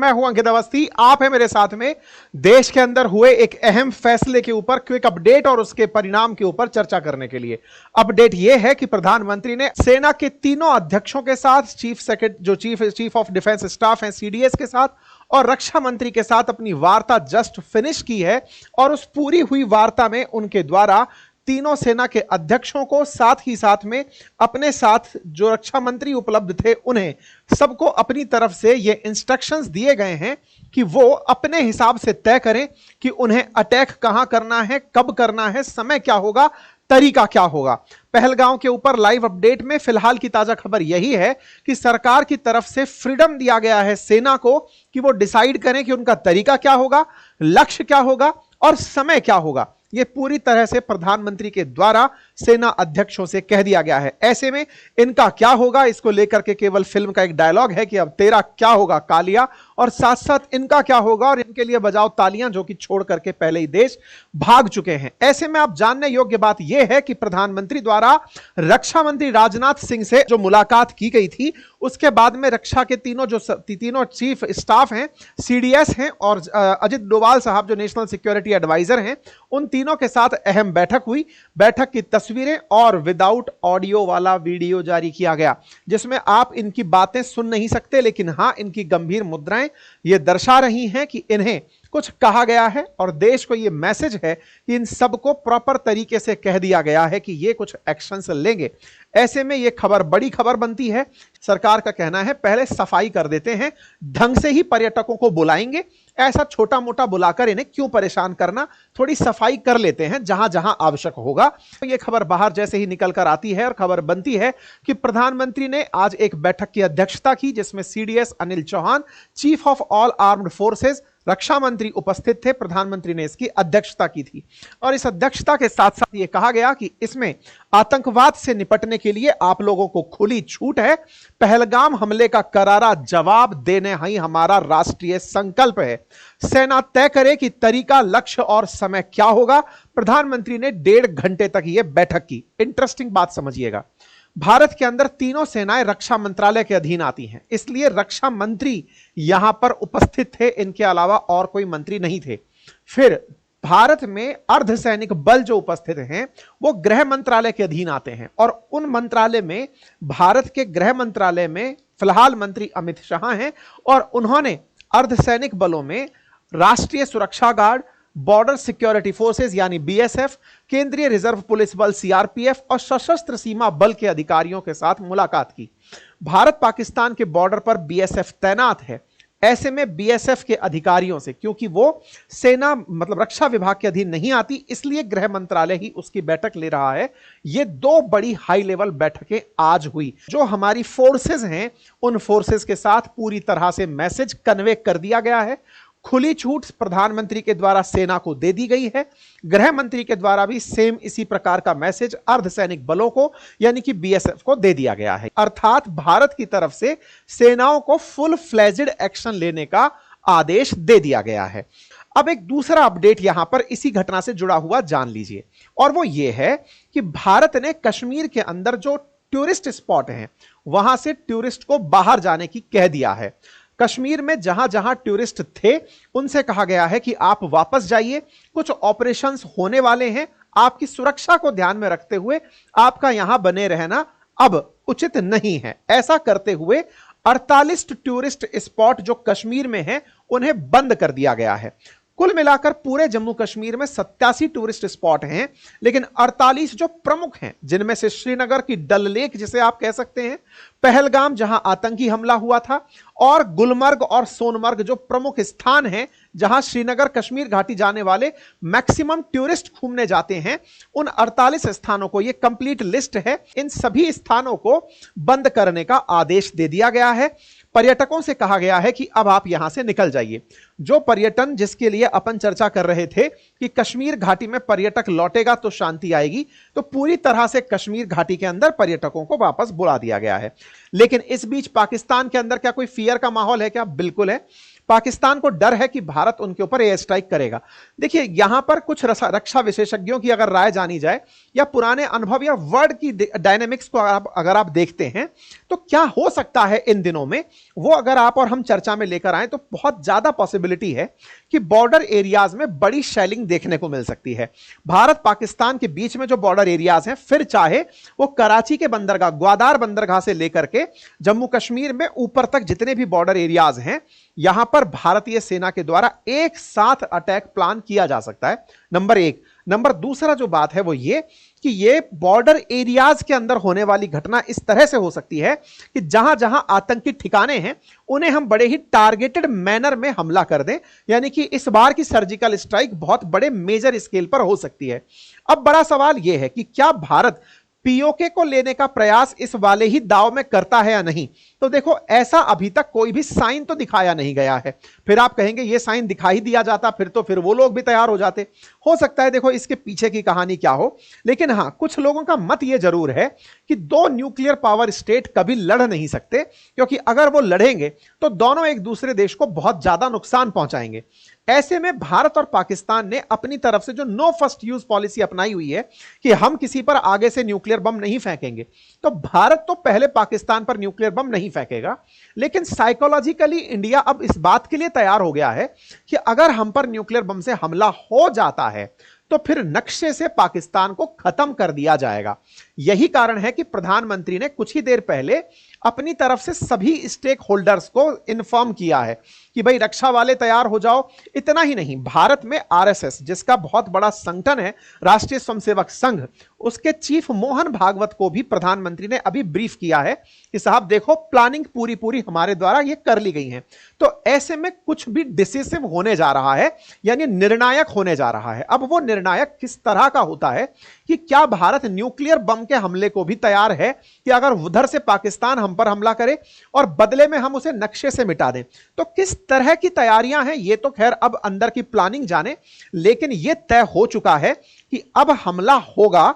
मैं हूं अंकित अवस्थी, आप है मेरे साथ में। देश के अंदर हुए एक अहम फैसले के ऊपर क्विक अपडेट और उसके परिणाम के ऊपर चर्चा करने के लिए। अपडेट यह है कि प्रधानमंत्री ने सेना के तीनों अध्यक्षों के साथ, चीफ ऑफ डिफेंस स्टाफ हैं सीडीएस के साथ, और रक्षा मंत्री के साथ अपनी वार्ता जस्ट फिनिश की है। और उस पूरी हुई वार्ता में उनके द्वारा तीनों सेना के अध्यक्षों को, साथ ही साथ में अपने साथ जो रक्षा मंत्री उपलब्ध थे, उन्हें सबको अपनी तरफ से ये इंस्ट्रक्शंस दिए गए हैं कि वो अपने हिसाब से तय करें कि उन्हें अटैक कहां करना है, कब करना है, समय क्या होगा, तरीका क्या होगा। पहलगांव के ऊपर लाइव अपडेट में फिलहाल की ताजा खबर यही है कि सरकार की तरफ से फ्रीडम दिया गया है सेना को कि वो डिसाइड करें कि उनका तरीका क्या होगा, लक्ष्य क्या होगा और समय क्या होगा। यह पूरी तरह से प्रधानमंत्री के द्वारा सेना अध्यक्षों से कह दिया गया है। ऐसे में इनका क्या होगा, इसको लेकर के केवल फिल्म का एक डायलॉग है कि अब तेरा क्या होगा कालिया, और साथ साथ इनका क्या होगा और इनके लिए बजाओ तालियां, जो कि छोड़ करके पहले ही देश भाग चुके हैं। ऐसे में आप जानने योग्य बात यह है कि प्रधानमंत्री द्वारा रक्षा मंत्री राजनाथ सिंह से जो मुलाकात की गई थी, उसके बाद में रक्षा के तीनों चीफ स्टाफ हैं, सीडीएस हैं, और अजित डोभाल साहब जो नेशनल सिक्योरिटी एडवाइजर हैं, उन तीनों के साथ अहम बैठक हुई। बैठक की तस्वीरें और विदाउट ऑडियो वाला वीडियो जारी किया गया, जिसमें आप इनकी बातें सुन नहीं सकते, लेकिन हां, इनकी गंभीर मुद्राएं ये दर्शा रही हैं कि इन्हें कुछ कहा गया है और देश को यह मैसेज है कि इन सबको प्रॉपर तरीके से कह दिया गया है कि ये कुछ एक्शंस लेंगे। ऐसे में यह खबर बड़ी खबर बनती है। सरकार का कहना है पहले सफाई कर देते हैं, ढंग से ही पर्यटकों को बुलाएंगे, ऐसा छोटा मोटा बुलाकर इन्हें क्यों परेशान करना, थोड़ी सफाई कर लेते हैं जहां जहां आवश्यक होगा। तो यह खबर बाहर जैसे ही निकल कर आती है और खबर बनती है कि प्रधानमंत्री ने आज एक बैठक की अध्यक्षता की, जिसमें CDS Anil Chauhan, chief of all armed forces, रक्षा मंत्री उपस्थित थे। प्रधानमंत्री ने इसकी अध्यक्षता की थी और इस अध्यक्षता के साथ साथ यह कहा गया कि इसमें आतंकवाद से निपटने के लिए आप लोगों को खुली छूट है। पहलगाम हमले का करारा जवाब देने ही हमारा राष्ट्रीय संकल्प है। सेना तय करे कि तरीका, लक्ष्य और समय क्या होगा। प्रधानमंत्री ने 1.5 घंटे तक यह बैठक की। इंटरेस्टिंग बात समझिएगा, भारत के अंदर तीनों सेनाएं रक्षा मंत्रालय के अधीन आती हैं, इसलिए रक्षा मंत्री यहां पर उपस्थित थे, इनके अलावा और कोई मंत्री नहीं थे। फिर भारत में अर्धसैनिक बल जो उपस्थित हैं वो गृह मंत्रालय के अधीन आते हैं, और उन मंत्रालय में, भारत के गृह मंत्रालय में फिलहाल मंत्री अमित शाह हैं, और उन्होंने अर्धसैनिक बलों में राष्ट्रीय सुरक्षा गार्ड, बॉर्डर सिक्योरिटी फोर्सेस यानी बीएसएफ, केंद्रीय रिजर्व पुलिस बल सीआरपीएफ और सशस्त्र सीमा बल के अधिकारियों के साथ मुलाकात की। भारत पाकिस्तान के बॉर्डर पर बीएसएफ तैनात है। ऐसे में बीएसएफ के अधिकारियों से, क्योंकि वो सेना मतलब रक्षा विभाग के अधीन नहीं आती, इसलिए गृह मंत्रालय ही उसकी बैठक ले रहा है। ये 2 बड़ी हाई लेवल बैठकें आज हुई। जो हमारी फोर्सेस हैं, उन फोर्सेस के साथ पूरी तरह से मैसेज कन्वे कर दिया गया है। खुली छूट प्रधानमंत्री के द्वारा सेना को दे दी गई है। गृह मंत्री के द्वारा भी सेम इसी प्रकार का मैसेज अर्धसैनिक बलों को यानी कि बीएसएफ को दे दिया गया है। अर्थात भारत की तरफ से सेनाओं को फुल फ्लेज्ड एक्शन लेने का आदेश दे दिया गया है। अब एक दूसरा अपडेट यहां पर इसी घटना से जुड़ा हुआ जान लीजिए, और वो ये है कि भारत ने कश्मीर के अंदर जो टूरिस्ट स्पॉट हैं, वहां से टूरिस्ट को बाहर जाने की कह दिया है। कश्मीर में जहां जहां टूरिस्ट थे, उनसे कहा गया है कि आप वापस जाइए, कुछ ऑपरेशंस होने वाले हैं, आपकी सुरक्षा को ध्यान में रखते हुए आपका यहां बने रहना अब उचित नहीं है। ऐसा करते हुए 48 टूरिस्ट स्पॉट जो कश्मीर में हैं, उन्हें बंद कर दिया गया है। कुल मिलाकर पूरे जम्मू कश्मीर में 87 टूरिस्ट स्पॉट हैं, लेकिन 48 जो प्रमुख हैं, जिनमें से श्रीनगर की डल लेक जिसे आप कह सकते हैं, पहलगाम जहां आतंकी हमला हुआ था, और गुलमर्ग और सोनमर्ग जो प्रमुख स्थान हैं जहां श्रीनगर कश्मीर घाटी जाने वाले मैक्सिमम टूरिस्ट घूमने जाते हैं, उन 48 स्थानों को, यह कंप्लीट लिस्ट है, इन सभी स्थानों को बंद करने का आदेश दे दिया गया है। पर्यटकों से कहा गया है कि अब आप यहां से निकल जाइए। जो पर्यटन जिसके लिए अपन चर्चा कर रहे थे कि कश्मीर घाटी में पर्यटक लौटेगा तो शांति आएगी, तो पूरी तरह से कश्मीर घाटी के अंदर पर्यटकों को वापस बुला दिया गया है। लेकिन इस बीच पाकिस्तान के अंदर क्या कोई फियर का माहौल है क्या? बिल्कुल है। पाकिस्तान को डर है कि भारत उनके ऊपर एयर स्ट्राइक करेगा। देखिए यहां पर कुछ रक्षा विशेषज्ञों की अगर राय जानी जाए या पुराने अनुभव या वर्ल्ड की डायनेमिक्स को अगर आप देखते हैं तो क्या हो सकता है इन दिनों में, वो अगर आप और हम चर्चा में लेकर आए तो बहुत ज्यादा पॉसिबिलिटी है कि बॉर्डर एरियाज में बड़ी शेलिंग देखने को मिल सकती है। भारत पाकिस्तान के बीच में जो बॉर्डर एरियाज हैं, फिर चाहे वो कराची के बंदरगाह, ग्वादार बंदरगाह से लेकर के जम्मू कश्मीर में ऊपर तक जितने भी बॉर्डर एरियाज हैं, यहां पर भारतीय सेना के द्वारा एक साथ अटैक प्लान किया जा सकता है, नंबर एक। नंबर दूसरा जो बात है वो ये कि ये बॉर्डर एरियाज के अंदर होने वाली घटना इस तरह से हो सकती है कि जहां जहां आतंकी ठिकाने हैं उन्हें हम बड़े ही टारगेटेड मैनर में हमला कर दें, यानी कि इस बार की सर्जिकल स्ट्राइक बहुत बड़े मेजर स्केल पर हो सकती है। अब बड़ा सवाल यह है कि क्या भारत पीओके को लेने का प्रयास इस वाले ही दाव में करता है या नहीं। तो देखो ऐसा अभी तक कोई भी साइन तो दिखाया नहीं गया है। फिर आप कहेंगे ये साइन दिखाई दिया जाता फिर वो लोग भी तैयार हो जाते, हो सकता है देखो इसके पीछे की कहानी क्या हो। लेकिन हां, कुछ लोगों का मत ये जरूर है कि दो न्यूक्लियर पावर स्टेट कभी लड़ नहीं सकते, क्योंकि अगर वो लड़ेंगे तो दोनों एक दूसरे देश को बहुत ज्यादा नुकसान पहुंचाएंगे। ऐसे में भारत और पाकिस्तान ने अपनी तरफ से जो नो फर्स्ट यूज पॉलिसी अपनाई हुई है कि हम किसी पर आगे से न्यूक्लियर बम नहीं फेंकेंगे, तो भारत तो पहले पाकिस्तान पर न्यूक्लियर बम नहीं फेंकेगा, लेकिन साइकोलॉजिकली इंडिया अब इस बात के लिए तैयार हो गया है कि अगर हम पर न्यूक्लियर बम से हमला हो जाता है तो फिर नक्शे से पाकिस्तान को खत्म कर दिया जाएगा। यही कारण है कि प्रधानमंत्री ने कुछ ही देर पहले अपनी तरफ से सभी स्टेक होल्डर्स को इन्फॉर्म किया है कि भाई रक्षा वाले तैयार हो जाओ। इतना ही नहीं, भारत में आरएसएस जिसका बहुत बड़ा संगठन है राष्ट्रीय स्वयंसेवक संघ, उसके चीफ मोहन भागवत को भी प्रधानमंत्री ने अभी ब्रीफ किया है कि साहब देखो प्लानिंग पूरी पूरी हमारे द्वारा ये कर ली गई है। तो ऐसे में कुछ भी डिसिसिव होने जा रहा है, यानी निर्णायक होने जा रहा है। अब वो निर्णायक किस तरह का होता है कि क्या भारत न्यूक्लियर बम के हमले को भी तैयार है कि अगर उधर से पाकिस्तान हम पर हमला करे और बदले में हम उसे नक्शे से मिटा दें। तो किस तरह की तैयारियां हैं ये तो खैर अब अंदर की प्लानिंग जाने, लेकिन यह तय हो चुका है कि अब हमला होगा,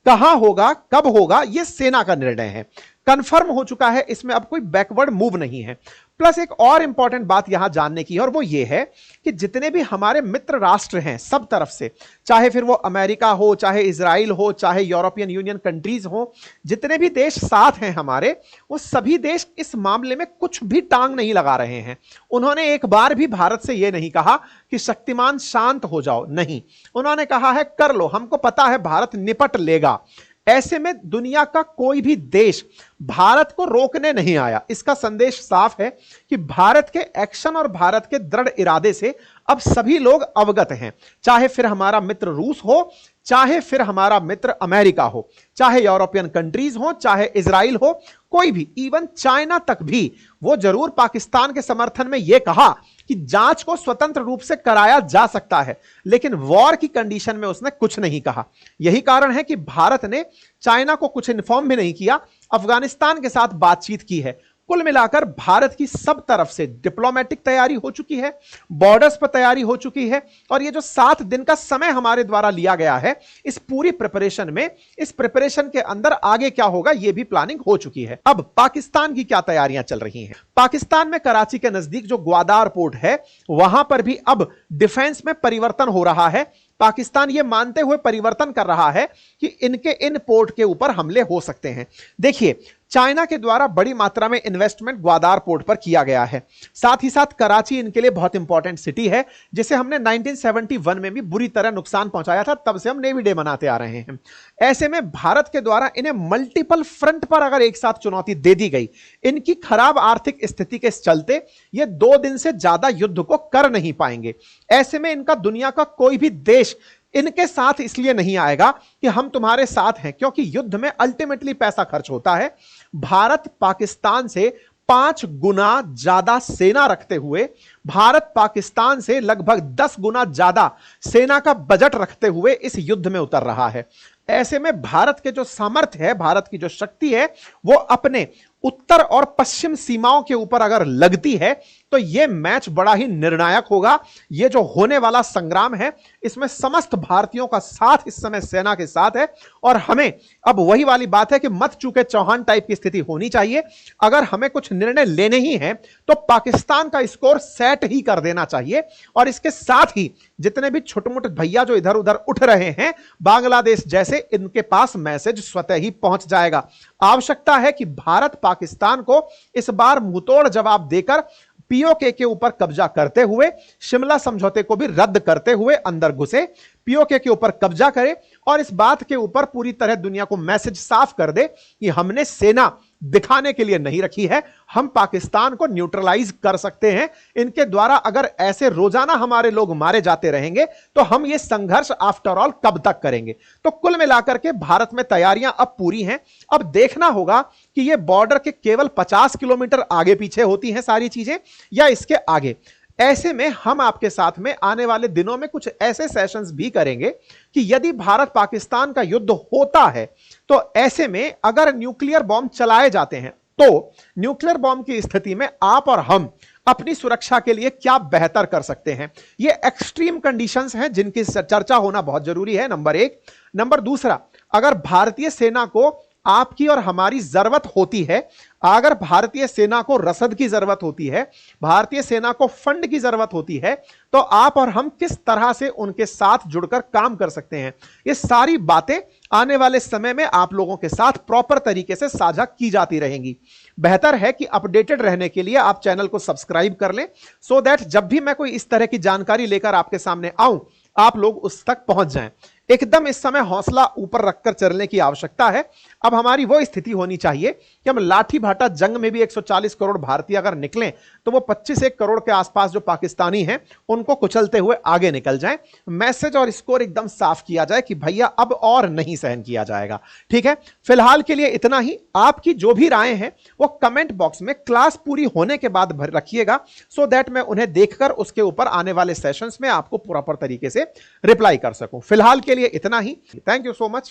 कहां होगा, कब होगा, यह सेना का निर्णय है, कंफर्म हो चुका है। इसमें अब कोई बैकवर्ड मूव नहीं है। प्लस एक और इंपॉर्टेंट बात यहां जानने की है और वो ये है कि जितने भी हमारे मित्र राष्ट्र हैं सब तरफ से, चाहे फिर वो अमेरिका हो, चाहे इजराइल हो, चाहे यूरोपियन यूनियन कंट्रीज हो, जितने भी देश साथ हैं हमारे, वो सभी देश इस मामले में कुछ भी टांग नहीं लगा रहे हैं। उन्होंने एक बार भी भारत से यह नहीं कहा कि शक्तिमान शांत हो जाओ, नहीं, उन्होंने कहा है कर लो, हमको पता है भारत निपट लेगा। ऐसे में दुनिया का कोई भी देश भारत को रोकने नहीं आया। इसका संदेश साफ है कि भारत के एक्शन और भारत के दृढ़ इरादे से अब सभी लोग अवगत हैं, चाहे फिर हमारा मित्र रूस हो, चाहे फिर हमारा मित्र अमेरिका हो, चाहे यूरोपियन कंट्रीज हो, चाहे इजराइल हो, कोई भी, इवन चाइना तक भी, वो जरूर पाकिस्तान के समर्थन में यह कहा कि जांच को स्वतंत्र रूप से कराया जा सकता है, लेकिन वॉर की कंडीशन में उसने कुछ नहीं कहा। यही कारण है कि भारत ने चाइना को कुछ इन्फॉर्म भी नहीं किया, अफगानिस्तान के साथ बातचीत की है। कुल मिलाकर भारत की सब तरफ से डिप्लोमेटिक तैयारी हो चुकी है, बॉर्डर्स पर तैयारी हो चुकी है, और ये जो 7 दिन का समय हमारे द्वारा लिया गया है इस पूरी प्रिपरेशन में, इस प्रिपरेशन के अंदर आगे क्या होगा ये भी प्लानिंग हो चुकी है। अब पाकिस्तान की क्या तैयारियां चल रही हैं। पाकिस्तान में कराची के नजदीक जो ग्वादार पोर्ट है वहां पर भी अब डिफेंस में परिवर्तन हो रहा है। पाकिस्तान यह मानते हुए परिवर्तन कर रहा है कि इनके इन पोर्ट के ऊपर हमले हो सकते हैं। देखिए, चाइना के द्वारा बड़ी मात्रा में इन्वेस्टमेंट ग्वादार पोर्ट पर किया गया है, साथ ही साथ कराची इनके लिए बहुत इंपॉर्टेंट सिटी है, जिसे हमने 1971 में भी बुरी तरह नुकसान पहुंचाया था, तब से हम नेवी डे मनाते आ रहे हैं। ऐसे में भारत के द्वारा इन्हें मल्टीपल फ्रंट पर अगर एक साथ चुनौती दे दी गई, इनकी खराब आर्थिक स्थिति के चलते ये 2 दिन से ज्यादा युद्ध को कर नहीं पाएंगे। ऐसे में इनका दुनिया का कोई भी देश इनके साथ इसलिए नहीं आएगा कि हम तुम्हारे साथ हैं, क्योंकि युद्ध में अल्टीमेटली पैसा खर्च होता है। भारत पाकिस्तान से 5 गुना ज्यादा सेना रखते हुए, भारत पाकिस्तान से लगभग 10 गुना ज्यादा सेना का बजट रखते हुए इस युद्ध में उतर रहा है। ऐसे में भारत के जो सामर्थ्य है, भारत की जो शक्ति है, वो अपने उत्तर और पश्चिम सीमाओं के ऊपर अगर लगती है तो यह मैच बड़ा ही निर्णायक होगा। यह जो होने वाला संग्राम है, इसमें समस्त भारतीयों का साथ इस समय सेना के साथ है और हमें अब वही वाली बात है कि मत चूके चौहान टाइप की स्थिति होनी चाहिए। अगर हमें कुछ निर्णय लेने ही हैं तो पाकिस्तान का स्कोर सेट ही कर देना चाहिए और इसके साथ ही जितने भी छोटे मोटे भैया जो इधर उधर उठ रहे हैं बांग्लादेश जैसे, इनके पास मैसेज स्वतः ही पहुंच जाएगा। आवश्यकता है कि भारत पाकिस्तान को इस बार मुंहतोड़ जवाब देकर पीओके के ऊपर कब्जा करते हुए, शिमला समझौते को भी रद्द करते हुए अंदर घुसे, पीओके के ऊपर कब्जा करे और इस बात के ऊपर पूरी तरह दुनिया को मैसेज साफ कर दे कि हमने सेना दिखाने के लिए नहीं रखी है, हम पाकिस्तान को न्यूट्रलाइज कर सकते हैं। इनके द्वारा अगर ऐसे रोजाना हमारे लोग मारे जाते रहेंगे तो हम ये संघर्ष आफ्टर ऑल कब तक करेंगे। तो कुल मिलाकर के भारत में तैयारियां अब पूरी हैं। अब देखना होगा कि ये बॉर्डर के केवल 50 किलोमीटर आगे पीछे होती हैं सारी चीजें या इसके आगे। ऐसे में हम आपके साथ में आने वाले दिनों में कुछ ऐसे सेशंस भी करेंगे कि यदि भारत पाकिस्तान का युद्ध होता है तो ऐसे में अगर न्यूक्लियर बॉम्ब चलाए जाते हैं तो न्यूक्लियर बॉम्ब की स्थिति में आप और हम अपनी सुरक्षा के लिए क्या बेहतर कर सकते हैं। ये एक्सट्रीम कंडीशंस हैं जिनकी चर्चा होना बहुत जरूरी है, नंबर एक। नंबर दूसरा, अगर भारतीय सेना को आपकी और हमारी जरूरत होती है, अगर भारतीय सेना को रसद की जरूरत होती है, भारतीय सेना को फंड की जरूरत होती है, तो आप और हम किस तरह से उनके साथ जुड़कर काम कर सकते हैं, ये सारी बातें आने वाले समय में आप लोगों के साथ प्रॉपर तरीके से साझा की जाती रहेंगी। बेहतर है कि अपडेटेड रहने के लिए आप चैनल को सब्सक्राइब कर लें सो दैट जब भी मैं कोई इस तरह की जानकारी लेकर आपके सामने आऊं आप लोग उस तक पहुंच जाएं। एकदम इस समय हौसला ऊपर रखकर चलने की आवश्यकता है। अब हमारी वो स्थिति होनी चाहिए कि हम लाठी भाटा जंग में भी 140 करोड़ भारतीय अगर निकलें तो वो 25 करोड़ के आसपास जो पाकिस्तानी हैं उनको कुचलते हुए आगे निकल जाएं। मैसेज और स्कोर एकदम साफ किया जाए कि भैया अब और नहीं सहन किया जाएगा। ठीक है, फिलहाल के लिए इतना ही। आपकी जो भी राय हैं वो कमेंट बॉक्स में क्लास पूरी होने के बाद भर रखिएगा सो दैट मैं उन्हें देखकर उसके ऊपर आने वाले सेशंस में आपको प्रॉपर तरीके से रिप्लाई कर सकूं। फिलहाल के लिए इतना ही। Thank you so much.